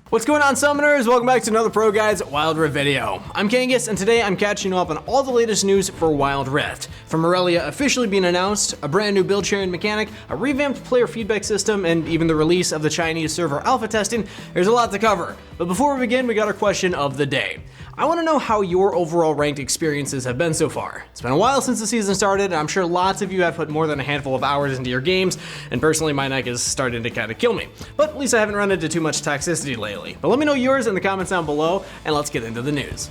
What's going on, Summoners? Welcome back to another ProGuides Wild Rift video. I'm Kangas, and today I'm catching you up on all the latest news for Wild Rift. From Irelia officially being announced, a brand new build sharing mechanic, a revamped player feedback system, and even the release of the Chinese server alpha testing, there's a lot to cover. But before we begin, we got our question of the day. I want to know how your overall ranked experiences have been so far. It's been a while since the season started, and I'm sure lots of you have put more than a handful of hours into your games, and personally my neck is starting to kind of kill me. But at least I haven't run into too much toxicity lately. But let me know yours in the comments down below, and let's get into the news.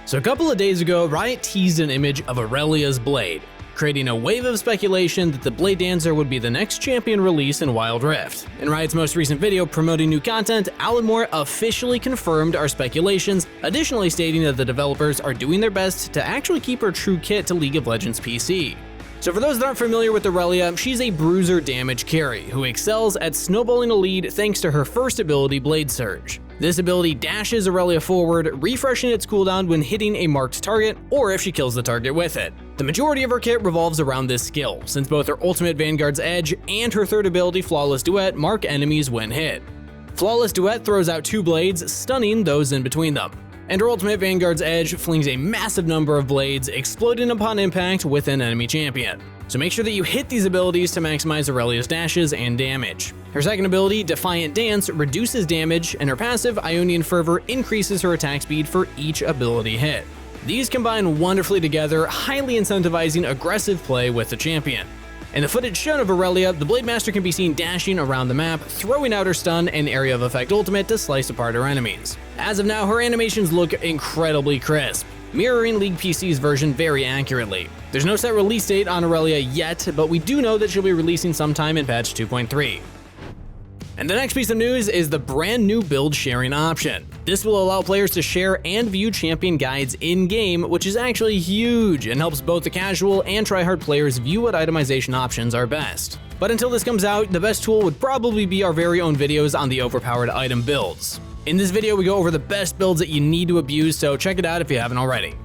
So a couple of days ago, Riot teased an image of Irelia's blade, creating a wave of speculation that the Blade Dancer would be the next champion release in Wild Rift. In Riot's most recent video promoting new content, Alan Moore officially confirmed our speculations, additionally stating that the developers are doing their best to actually keep her true kit to League of Legends PC. So for those that aren't familiar with Irelia, she's a bruiser damage carry who excels at snowballing a lead thanks to her first ability, Blade Surge. This ability dashes Irelia forward, refreshing its cooldown when hitting a marked target, or if she kills the target with it. The majority of her kit revolves around this skill, since both her ultimate Vanguard's Edge and her third ability, Flawless Duet, mark enemies when hit. Flawless Duet throws out two blades, stunning those in between them. And her ultimate Vanguard's Edge flings a massive number of blades, exploding upon impact with an enemy champion. So make sure that you hit these abilities to maximize Irelia's dashes and damage. Her second ability, Defiant Dance, reduces damage, and her passive, Ionian Fervor, increases her attack speed for each ability hit. These combine wonderfully together, highly incentivizing aggressive play with the champion. In the footage shown of Irelia, the Blade Master can be seen dashing around the map, throwing out her stun and area of effect ultimate to slice apart her enemies. As of now, her animations look incredibly crisp, mirroring League PC's version very accurately. There's no set release date on Irelia yet, but we do know that she'll be releasing sometime in patch 2.3. And the next piece of news is the brand new build sharing option. This will allow players to share and view champion guides in-game, which is actually huge and helps both the casual and tryhard players view what itemization options are best. But until this comes out, the best tool would probably be our very own videos on the overpowered item builds. In this video, we go over the best builds that you need to abuse, so check it out if you haven't already.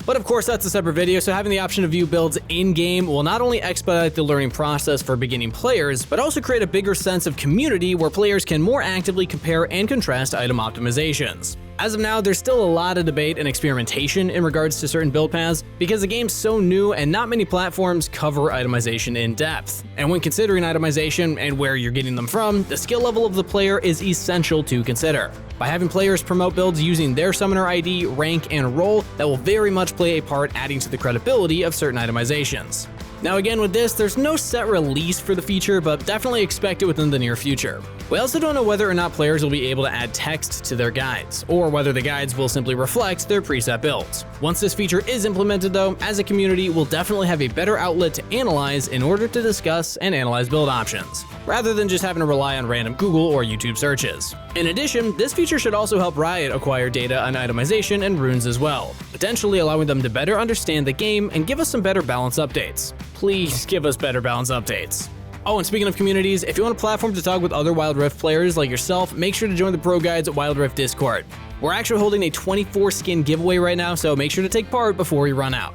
But of course, that's a separate video, so having the option to view builds in-game will not only expedite the learning process for beginning players, but also create a bigger sense of community where players can more actively compare and contrast item optimizations. As of now, there's still a lot of debate and experimentation in regards to certain build paths because the game's so new and not many platforms cover itemization in depth. And when considering itemization and where you're getting them from, the skill level of the player is essential to consider. By having players promote builds using their summoner ID, rank, and role, that will very much play a part adding to the credibility of certain itemizations. Now again, with this, there's no set release for the feature, but definitely expect it within the near future. We also don't know whether or not players will be able to add text to their guides, or whether the guides will simply reflect their preset builds. Once this feature is implemented though, as a community, we'll definitely have a better outlet to analyze in order to discuss and analyze build options, rather than just having to rely on random Google or YouTube searches. In addition, this feature should also help Riot acquire data on itemization and runes as well, potentially allowing them to better understand the game and give us some better balance updates. Please give us better balance updates. Oh, and speaking of communities, if you want a platform to talk with other Wild Rift players like yourself, make sure to join the ProGuides Wild Rift Discord. We're actually holding a 24 skin giveaway right now, so make sure to take part before we run out.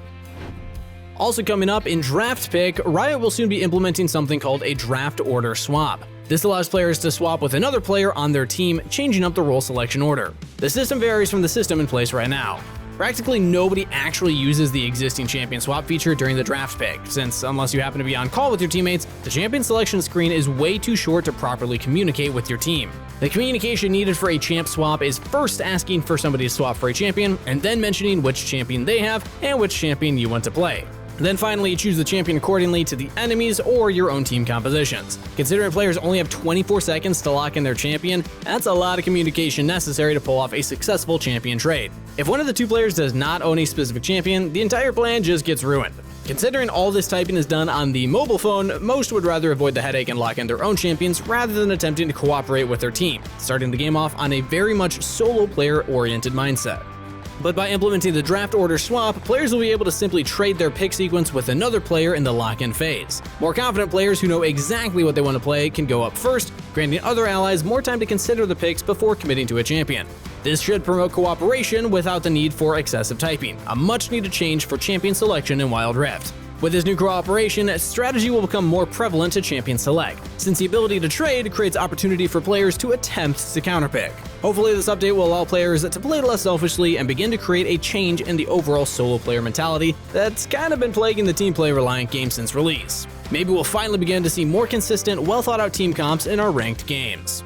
Also coming up in Draft Pick, Riot will soon be implementing something called a draft order swap. This allows players to swap with another player on their team, changing up the role selection order. The system varies from the system in place right now. Practically nobody actually uses the existing champion swap feature during the draft pick, since unless you happen to be on call with your teammates, the champion selection screen is way too short to properly communicate with your team. The communication needed for a champ swap is first asking for somebody to swap for a champion, and then mentioning which champion they have and which champion you want to play. Then finally, choose the champion accordingly to the enemies or your own team compositions. Considering players only have 24 seconds to lock in their champion, that's a lot of communication necessary to pull off a successful champion trade. If one of the two players does not own a specific champion, the entire plan just gets ruined. Considering all this typing is done on the mobile phone, most would rather avoid the headache and lock in their own champions rather than attempting to cooperate with their team, starting the game off on a very much solo player-oriented mindset. But by implementing the draft order swap, players will be able to simply trade their pick sequence with another player in the lock-in phase. More confident players who know exactly what they want to play can go up first, granting other allies more time to consider the picks before committing to a champion. This should promote cooperation without the need for excessive typing, a much-needed change for champion selection in Wild Rift. With this new cooperation, strategy will become more prevalent to champion select, since the ability to trade creates opportunity for players to attempt to counterpick. Hopefully this update will allow players to play less selfishly and begin to create a change in the overall solo player mentality that's kind of been plaguing the team play reliant game since release. Maybe we'll finally begin to see more consistent, well thought out team comps in our ranked games.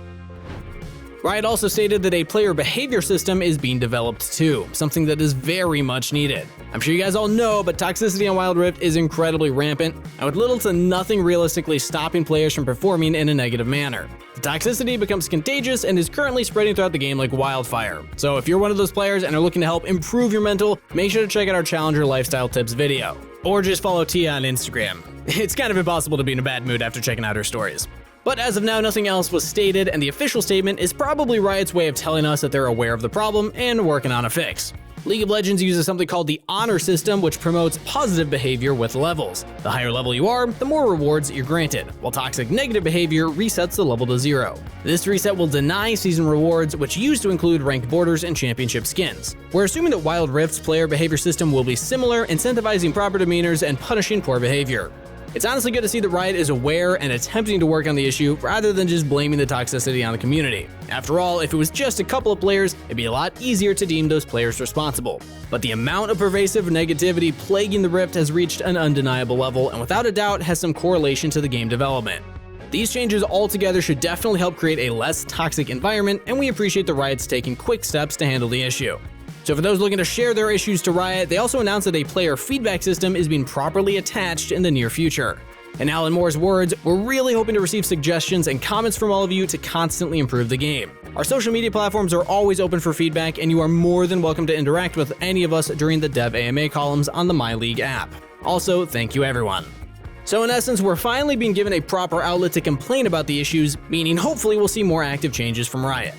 Riot also stated that a player behavior system is being developed too, something that is very much needed. I'm sure you guys all know, but toxicity on Wild Rift is incredibly rampant, and with little to nothing realistically stopping players from performing in a negative manner. The toxicity becomes contagious and is currently spreading throughout the game like wildfire. So if you're one of those players and are looking to help improve your mental, make sure to check out our Challenger Lifestyle Tips video. Or just follow Tia on Instagram. It's kind of impossible to be in a bad mood after checking out her stories. But as of now, nothing else was stated, and the official statement is probably Riot's way of telling us that they're aware of the problem and working on a fix. League of Legends uses something called the honor system, which promotes positive behavior with levels. The higher level you are, the more rewards you're granted, while toxic negative behavior resets the level to 0. This reset will deny season rewards, which used to include ranked borders and championship skins. We're assuming that Wild Rift's player behavior system will be similar, incentivizing proper demeanors and punishing poor behavior. It's honestly good to see that Riot is aware and attempting to work on the issue rather than just blaming the toxicity on the community. After all, if it was just a couple of players, it'd be a lot easier to deem those players responsible. But the amount of pervasive negativity plaguing the Rift has reached an undeniable level and without a doubt has some correlation to the game development. These changes altogether should definitely help create a less toxic environment, and we appreciate the Riot's taking quick steps to handle the issue. So for those looking to share their issues to Riot, they also announced that a player feedback system is being properly attached in the near future. In Alan Moore's words, we're really hoping to receive suggestions and comments from all of you to constantly improve the game. Our social media platforms are always open for feedback, and you are more than welcome to interact with any of us during the Dev AMA columns on the My League app. Also, thank you everyone. So in essence, we're finally being given a proper outlet to complain about the issues, meaning hopefully we'll see more active changes from Riot.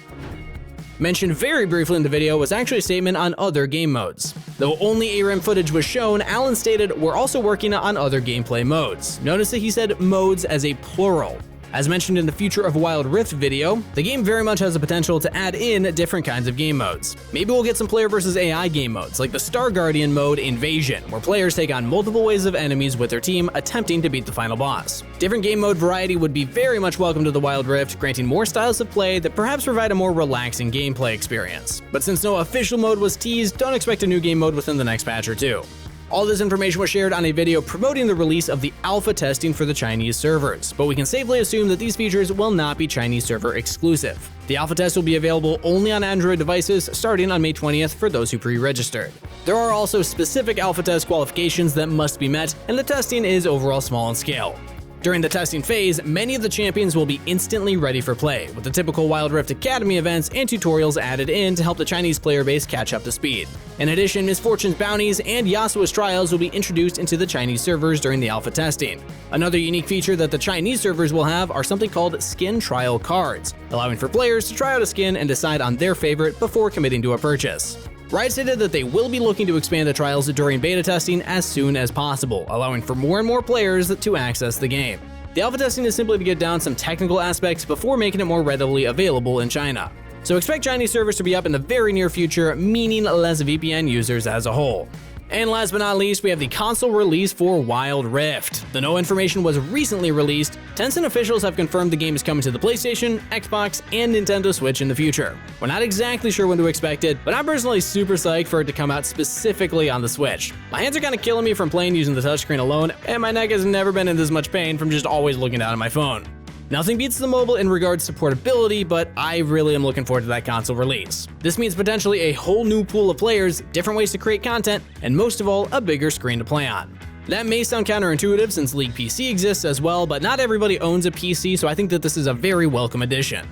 Mentioned very briefly in the video was actually a statement on other game modes. Though only ARAM footage was shown, Alan stated, "We're also working on other gameplay modes." Notice that he said modes as a plural. As mentioned in the Future of Wild Rift video, the game very much has the potential to add in different kinds of game modes. Maybe we'll get some player versus AI game modes, like the Star Guardian mode Invasion, where players take on multiple waves of enemies with their team attempting to beat the final boss. Different game mode variety would be very much welcome to the Wild Rift, granting more styles of play that perhaps provide a more relaxing gameplay experience. But since no official mode was teased, don't expect a new game mode within the next patch or two. All this information was shared on a video promoting the release of the alpha testing for the Chinese servers, but we can safely assume that these features will not be Chinese server exclusive. The alpha test will be available only on Android devices starting on May 20th for those who pre-registered. There are also specific alpha test qualifications that must be met, and the testing is overall small in scale. During the testing phase, many of the champions will be instantly ready for play, with the typical Wild Rift Academy events and tutorials added in to help the Chinese player base catch up to speed. In addition, Misfortune's bounties and Yasuo's trials will be introduced into the Chinese servers during the alpha testing. Another unique feature that the Chinese servers will have are something called skin trial cards, allowing for players to try out a skin and decide on their favorite before committing to a purchase. Riot stated that they will be looking to expand the trials during beta testing as soon as possible, allowing for more and more players to access the game. The alpha testing is simply to get down some technical aspects before making it more readily available in China. So expect Chinese servers to be up in the very near future, meaning less VPN users as a whole. And last but not least, we have the console release for Wild Rift. Though no information was recently released, Tencent officials have confirmed the game is coming to the PlayStation, Xbox, and Nintendo Switch in the future. We're not exactly sure when to expect it, but I'm personally super psyched for it to come out specifically on the Switch. My hands are kind of killing me from playing using the touchscreen alone, and my neck has never been in this much pain from just always looking down at my phone. Nothing beats the mobile in regards to portability, but I really am looking forward to that console release. This means potentially a whole new pool of players, different ways to create content, and most of all, a bigger screen to play on. That may sound counterintuitive since League PC exists as well, but not everybody owns a PC, so I think that this is a very welcome addition.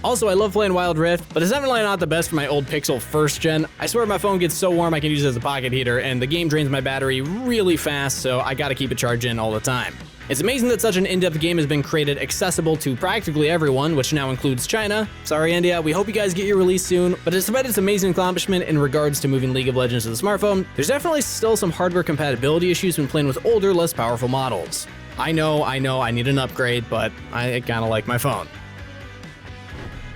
Also, I love playing Wild Rift, but it's definitely not the best for my old Pixel 1st gen. I swear my phone gets so warm I can use it as a pocket heater, and the game drains my battery really fast, so I gotta keep it charged in all the time. It's amazing that such an in-depth game has been created accessible to practically everyone, which now includes China. Sorry, India, we hope you guys get your release soon, but despite its amazing accomplishment in regards to moving League of Legends to the smartphone, there's definitely still some hardware compatibility issues when playing with older, less powerful models. I know, I need an upgrade, but I kinda like my phone.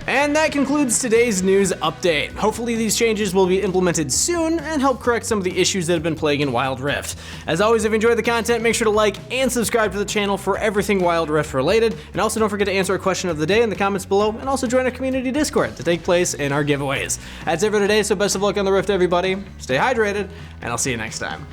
And that concludes today's news update. Hopefully these changes will be implemented soon and help correct some of the issues that have been plaguing Wild Rift. As always, if you enjoyed the content, make sure to like and subscribe to the channel for everything Wild Rift related. And also don't forget to answer a question of the day in the comments below, and also join our community Discord to take place in our giveaways. That's it for today, so best of luck on the Rift, everybody. Stay hydrated, and I'll see you next time.